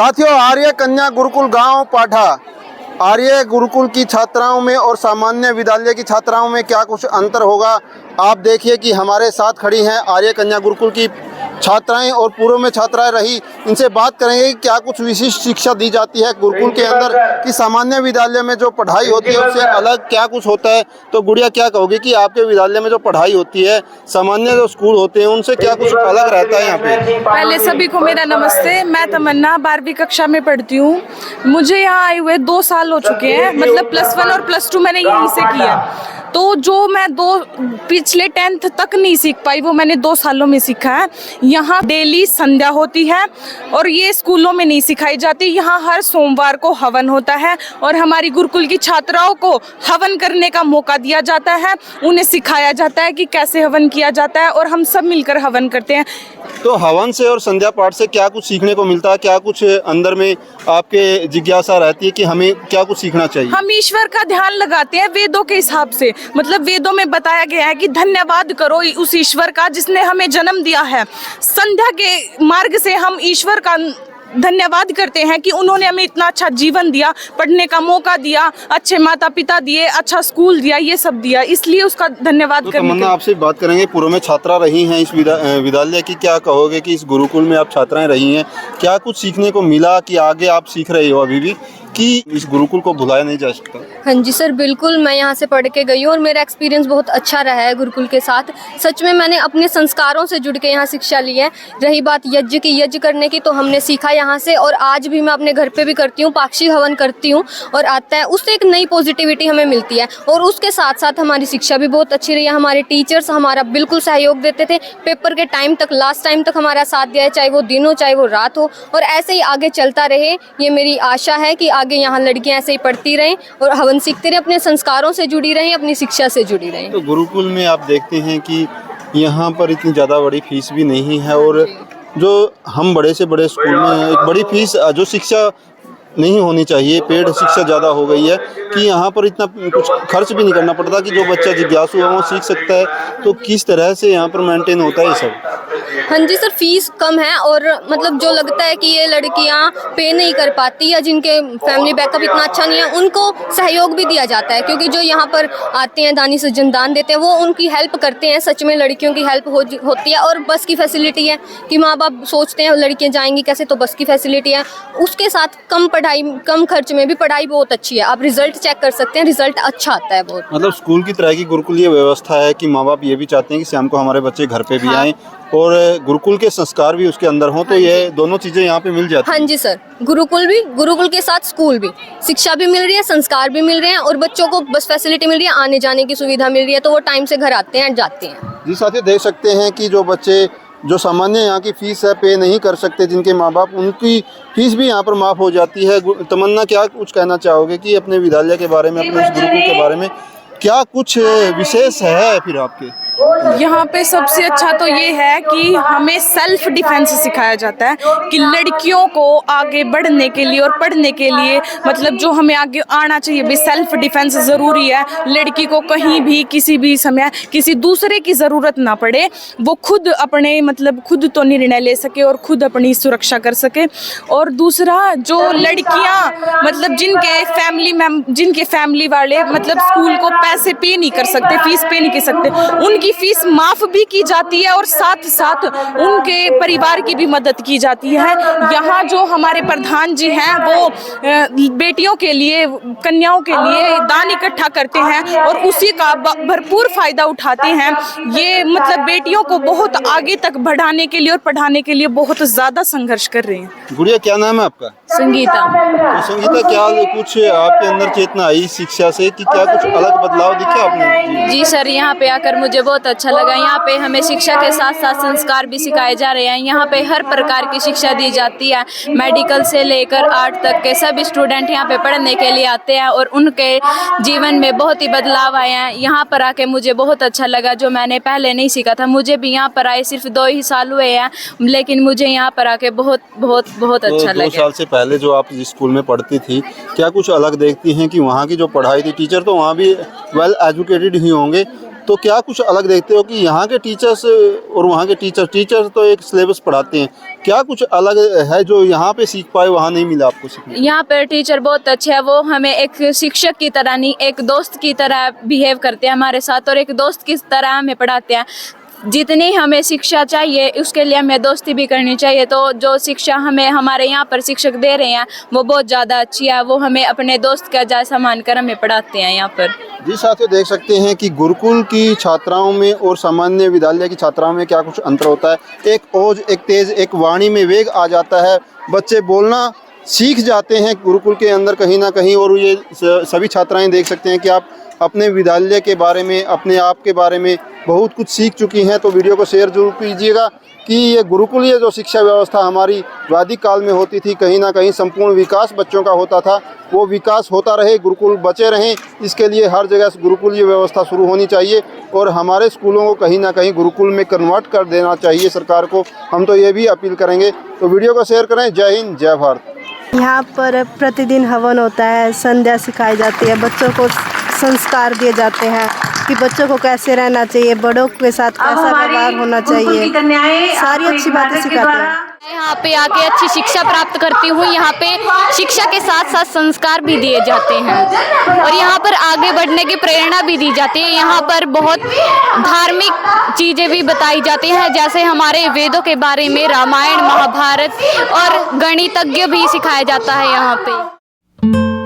साथियों, आर्य कन्या गुरुकुल गांव पाठा, आर्य गुरुकुल की छात्राओं में और सामान्य विद्यालय की छात्राओं में क्या कुछ अंतर होगा। आप देखिए कि हमारे साथ खड़ी हैं आर्य कन्या गुरुकुल की छात्राएं और पूर्व में छात्राएं रही। इनसे बात करेंगे कि क्या कुछ विशिष्ट शिक्षा दी जाती है गुरुकुल के अंदर, कि सामान्य विद्यालय में जो पढ़ाई होती है उससे अलग क्या कुछ होता है। तो गुड़िया, क्या कहोगे कि आपके विद्यालय में जो पढ़ाई होती है, सामान्य जो स्कूल होते हैं उनसे क्या कुछ अलग रहता है यहाँ पे? पहले सभी को मेरा नमस्ते। मैं तमन्ना 12वीं कक्षा में पढ़ती हूँ। मुझे यहाँ आए हुए 2 साल हो चुके हैं, मतलब +1 और +2 मैंने यहीं से किया। तो जो मैं पिछले 10th तक नहीं सीख पाई वो मैंने 2 सालों में सीखा है। यहाँ डेली संध्या होती है और ये स्कूलों में नहीं सिखाई जाती। यहाँ हर सोमवार को हवन होता है और हमारी गुरुकुल की छात्राओं को हवन करने का मौका दिया जाता है। उन्हें सिखाया जाता है कि कैसे हवन किया जाता है और हम सब मिलकर हवन करते हैं। तो हवन से और संध्या पाठ से क्या कुछ सीखने को मिलता है? क्या कुछ अंदर में आपके जिज्ञासा रहती है कि हमें क्या कुछ सीखना चाहिए? हम ईश्वर का ध्यान लगाते हैं वेदों के हिसाब से। मतलब वेदों में बताया गया है कि धन्यवाद करो उस ईश्वर का जिसने हमें जन्म दिया है। संध्या के मार्ग से हम ईश्वर का धन्यवाद करते हैं कि उन्होंने हमें इतना अच्छा जीवन दिया, पढ़ने का मौका दिया, अच्छे माता पिता दिए, अच्छा स्कूल दिया, ये सब दिया, इसलिए उसका धन्यवाद तो करने तमन्ना, के। आपसे बात करेंगे, पूर्व में छात्रा रही हैं इस विद्यालय की, क्या कहोगे कि इस गुरुकुल में आप छात्राएं रही हैं, क्या कुछ सीखने को मिला कि आगे आप सीख रहे हो अभी भी, कि इस गुरुकुल को भुलाया नहीं जा सकता? हाँ जी सर, बिल्कुल। मैं यहाँ से पढ़ के गई हूँ और मेरा एक्सपीरियंस बहुत अच्छा रहा है गुरुकुल के साथ। सच में मैंने अपने संस्कारों से जुड़ के यहाँ शिक्षा ली है। रही बात यज्ञ की, यज्ञ करने की, तो हमने सीखा यहाँ से और आज भी मैं अपने घर पे भी करती हूँ, पाक्षी हवन करती हूँ और आता है उससे एक नई पॉजिटिविटी हमें मिलती है। और उसके साथ साथ हमारी शिक्षा भी बहुत अच्छी रही है। हमारे टीचर्स हमारा बिल्कुल सहयोग देते थे, पेपर के टाइम तक, लास्ट टाइम तक हमारा साथ दिया है, चाहे वो दिन हो चाहे वो रात हो, और ऐसे ही आगे चलता रहे। ये मेरी आशा है कि आगे यहाँ लड़कियाँ ऐसे ही पढ़ती रहें और हवन सीखते रहें, अपने संस्कारों से जुड़ी रहें, अपनी शिक्षा से जुड़ी रहें। तो गुरुकुल में आप देखते हैं कि यहाँ पर इतनी ज़्यादा बड़ी फीस भी नहीं है, और जो हम बड़े से बड़े स्कूल में हैं, एक बड़ी फीस जो शिक्षा नहीं होनी चाहिए, पेड शिक्षा ज़्यादा हो गई है कि यहाँ पर इतना कुछ खर्च भी नहीं करना पड़ता कि जो बच्चा जिज्ञासु है वो सीख सकता है। तो किस तरह से यहाँ पर मेंटेन होता है ये सब? हाँ जी सर, फीस कम है और मतलब जो लगता है कि ये लड़कियाँ पे नहीं कर पाती या जिनके फैमिली बैकअप इतना अच्छा नहीं है, उनको सहयोग भी दिया जाता है, क्योंकि जो यहाँ पर आते हैं, दानी सज्जन दान देते हैं, वो उनकी हेल्प करते हैं। सच में लड़कियों की हेल्प होती है। और बस की फैसिलिटी है कि माँ बाप सोचते हैं लड़कियाँ जाएंगी कैसे, तो बस की फैसिलिटी है। उसके साथ कम पढ़ाई, कम खर्च में भी पढ़ाई बहुत अच्छी है। आप रिजल्ट चेक कर सकते हैं, रिजल्ट अच्छा आता है बहुत। मतलब स्कूल की तरह की गुरुकुल ये व्यवस्था है कि माँ बाप ये भी चाहते हैं कि शाम को हमारे बच्चे घर पे भी आएं और गुरुकुल के संस्कार भी उसके अंदर हों, तो ये दोनों चीजें यहाँ पे मिल जाती हैं। हाँ जी सर, गुरुकुल भी, गुरुकुल के साथ स्कूल भी, शिक्षा भी मिल रही है, संस्कार भी मिल रहे हैं और बच्चों को बस फैसिलिटी मिल रही है, आने जाने की सुविधा मिल रही है, तो वो टाइम से घर आते हैं, जाते हैं। जी साथियों, देख सकते हैं कि जो बच्चे जो सामान्य यहाँ की फीस है पे नहीं कर सकते, जिनके माँ बाप, उनकी फीस भी यहाँ पर माफ़ हो जाती है। तमन्ना, क्या कुछ कहना चाहोगे कि अपने विद्यालय के बारे में, अपने इस गुरुकुल के बारे में क्या कुछ विशेष है फिर आपके? यहाँ पे सबसे अच्छा तो ये है कि हमें सेल्फ डिफेंस सिखाया जाता है कि लड़कियों को आगे बढ़ने के लिए और पढ़ने के लिए, मतलब जो हमें आगे आना चाहिए भी, सेल्फ डिफेंस ज़रूरी है। लड़की को कहीं भी किसी भी समय किसी दूसरे की ज़रूरत ना पड़े, वो खुद अपने मतलब खुद तो निर्णय ले सके और खुद अपनी सुरक्षा कर सके। और दूसरा, जो लड़कियाँ मतलब जिनके फैमिली वाले मतलब स्कूल को पैसे पे नहीं कर सकते, फीस पे नहीं कर सकते, उनकी फीस माफ भी की जाती है और साथ साथ उनके परिवार की भी मदद की जाती है। यहाँ जो हमारे प्रधान जी हैं वो बेटियों के लिए, कन्याओं के लिए दान इकट्ठा करते हैं और उसी का भरपूर फायदा उठाते हैं। ये मतलब बेटियों को बहुत आगे तक बढ़ाने के लिए और पढ़ाने के लिए बहुत ज्यादा संघर्ष कर रहे हैं। गुड़िया, क्या नाम है आपका? संगीता। तो संगीता, क्या कुछ आपके अंदर चेतना आई शिक्षा से कि क्या कुछ अलग बदलाव दिखे आपने? जी सर, यहाँ पे आकर मुझे बहुत अच्छा लगा। यहाँ पे हमें शिक्षा के साथ साथ संस्कार भी सिखाए जा रहे हैं। यहाँ पे हर प्रकार की शिक्षा दी जाती है, मेडिकल से लेकर आर्ट तक के सभी स्टूडेंट यहाँ पे पढ़ने के लिए आते हैं और उनके जीवन में बहुत ही बदलाव आए हैं। यहाँ पर आके मुझे बहुत अच्छा लगा, जो मैंने पहले नहीं सीखा था। मुझे भी यहाँ पर आए सिर्फ 2 ही साल हुए हैं, लेकिन मुझे यहाँ पर आके बहुत बहुत बहुत अच्छा लगा। 2 साल से पहले जो आप जिस स्कूल में पढ़ती थी, क्या कुछ अलग देखती हैं कि वहाँ की जो पढ़ाई थी, टीचर तो वहाँ भी वेल एजुकेटेड ही होंगे, तो क्या कुछ अलग देखते हो कि यहाँ के टीचर्स और वहाँ के टीचर्स तो एक सिलेबस पढ़ाते हैं, क्या कुछ अलग है जो यहाँ पे सीख पाए वहाँ नहीं मिला आपको सीखने? यहाँ पर टीचर बहुत अच्छे हैं, वो हमें एक शिक्षक की तरह नहीं एक दोस्त की तरह बिहेव करते हैं हमारे साथ, और एक दोस्त की तरह हमें पढ़ाते हैं। जितनी हमें शिक्षा चाहिए उसके लिए हमें दोस्ती भी करनी चाहिए। तो जो शिक्षा हमें हमारे यहाँ पर शिक्षक दे रहे हैं वो बहुत ज़्यादा अच्छी है, वो हमें अपने दोस्त का जैसा मानकर हमें पढ़ाते हैं यहाँ पर। जी साथियों, देख सकते हैं कि गुरुकुल की छात्राओं में और सामान्य विद्यालय की छात्राओं में क्या कुछ अंतर होता है। एक ओज, एक तेज, एक वाणी में वेग आ जाता है, बच्चे बोलना सीख जाते हैं गुरुकुल के अंदर कहीं ना कहीं। और ये सभी छात्राएं देख सकते हैं कि आप अपने विद्यालय के बारे में, अपने आप के बारे में बहुत कुछ सीख चुकी हैं। तो वीडियो को शेयर जरूर कीजिएगा कि ये गुरुकुलीय जो शिक्षा व्यवस्था हमारी वैदिक काल में होती थी, कहीं ना कहीं संपूर्ण विकास बच्चों का होता था, वो विकास होता रहे, गुरुकुल बचे रहें, इसके लिए हर जगह गुरुकुलीय व्यवस्था शुरू होनी चाहिए। और हमारे स्कूलों को कहीं ना कहीं गुरुकुल में कन्वर्ट कर देना चाहिए सरकार को, हम तो ये भी अपील करेंगे। तो वीडियो को शेयर करें। जय हिंद, जय भारत। यहाँ पर प्रतिदिन हवन होता है, संध्या सिखाई जाती है, बच्चों को संस्कार दिए जाते हैं कि बच्चों को कैसे रहना चाहिए, बड़ों के साथ कैसा व्यवहार होना चाहिए, सारी अच्छी बातें सिखाते हैं। यहाँ पे आके अच्छी शिक्षा प्राप्त करती हूँ। यहाँ पे शिक्षा के साथ साथ संस्कार भी दिए जाते हैं और यहाँ पर आगे बढ़ने की प्रेरणा भी दी जाती है। यहाँ पर बहुत धार्मिक चीज़ें भी बताई जाती हैं, जैसे हमारे वेदों के बारे में, रामायण, महाभारत और गणितज्ञ भी सिखाया जाता है यहाँ पे।